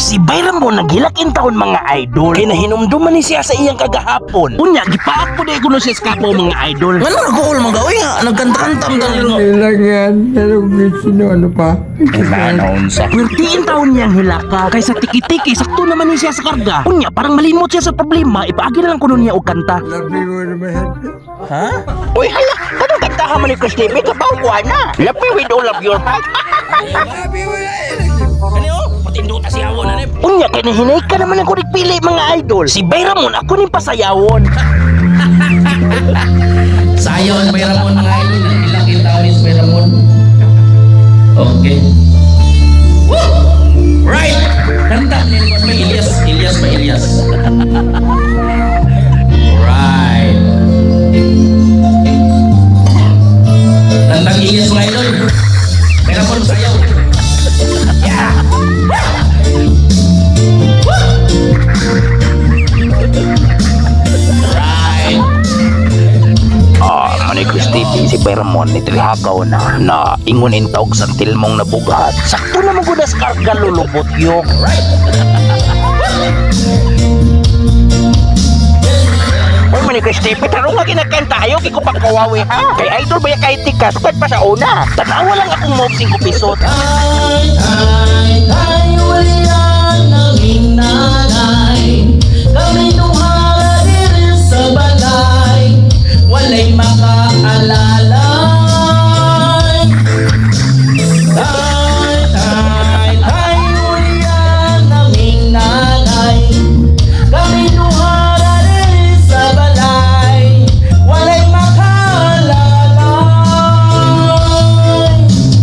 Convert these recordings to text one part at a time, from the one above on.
Si Bayram mo naghilak in taon mga idol. Kaya nahinumduman ni siya sa iyang kagahapon. Unya, gipaak po na ikuno siya sa kapo mga idol. Ano nag-uul mga gawin nga? Nagkantantam ka rin nga. Ilang yan. Pero sino ano pa? Nanaon sa... Pwirtiin taon niyang hilaka. Kaysa tiki-tiki, sakto naman ni siya sa karga. Unya, parang malimot siya sa problema. Ipaagi na lang kuno niya og kanta. Labi mo naman. Ha? Uy, hala, kanong kantahan man ni Chris TV? Kabaw ko na. Lapi with all of your heart. Labi mo na. Ano yun? Patinduta si Awon na Unya, kaya nahinay ka naman ang kurik pili mga idol. Si Bayramon, ako ning pasayawon. Sayon, may Ramon mga idol. Ilang kintaon is may Ramon. Okay. Woo! Right! Kanta. May Ilyas. Ilyas ba Ilyas? Right. Kantang Ilyas mga idol. May Ramon sayaw. Yeah! Right. Manay Chris TV, si Bayramon ni Trihagaw na ingon intawag sa tilmong nabughat. Sakto na magudas karga lulubot yung. Uy, Manay Chris TV, tarong nga kinakanta ayaw kiko pagkawawi ha. Kay idol ba ya kay tika, sukad pa sa una. Tanawa lang akong mob 5 pisot. Ulian naming nanay. Kami nuhara diri sa balay. Walay makaalalay. Tay, ulian naming nanay. Kami nuhara diri sa balay. Walay makaalalay.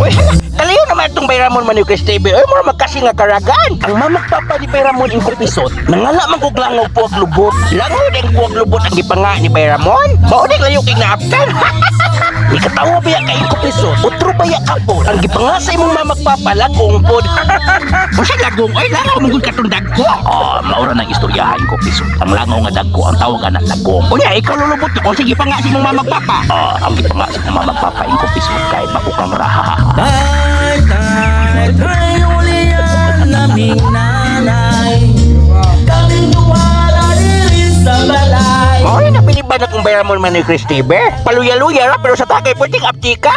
Uy, hala, kalayo naman itong Bayramon Manay Chris TV. Uy, mura magkasi nga karagan. Ang mamagpapa ni Bayramon in kupisot. Nangala man kog langaw puwag lubot. Langaw din puwag lubot ang gipanga ni Bayramon. Maunig layo kay naaptan. Ni katawa ba ya kay kupisot? Utro ba ya kapon? Ang gipanga sa imong mamagpapa lagong pod. Usa lagong, oy langaw mong katundag ko. Maura nang istoryahan ko pisot. Ang langaw nga dagko ang tawag na lagong. Unya, ikaw lulubot ko sige pa nga sa imong mamagpapa. Ang gipanga sa imong mamagpapa in kupisot kay makukang raha. Tay, ulian naming nanay. Kami nuwara diri sa balay. Maury na piniban na kung Bayramon man ni Chris TV. Paluya-luya ra pero sa tagay pwedeng aptika.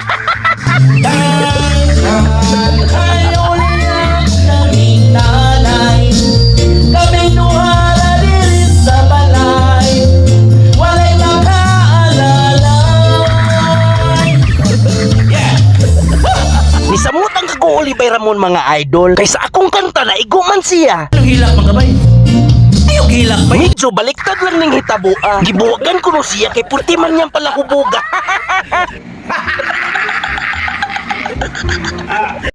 Tay, ulian naming nanay. Kami nuwara diri sa balay. Walay makaalalay. Yeah! Nisamutang kaguuli Bayramon mga idol. Kaysa akong kanta na iguman siya. Anong hilak mga gabay? Ayong hilak ba? Medyo baliktad lang ning hitabo. Gibuwagan ko no siya kay purti man niyang pala hubuga.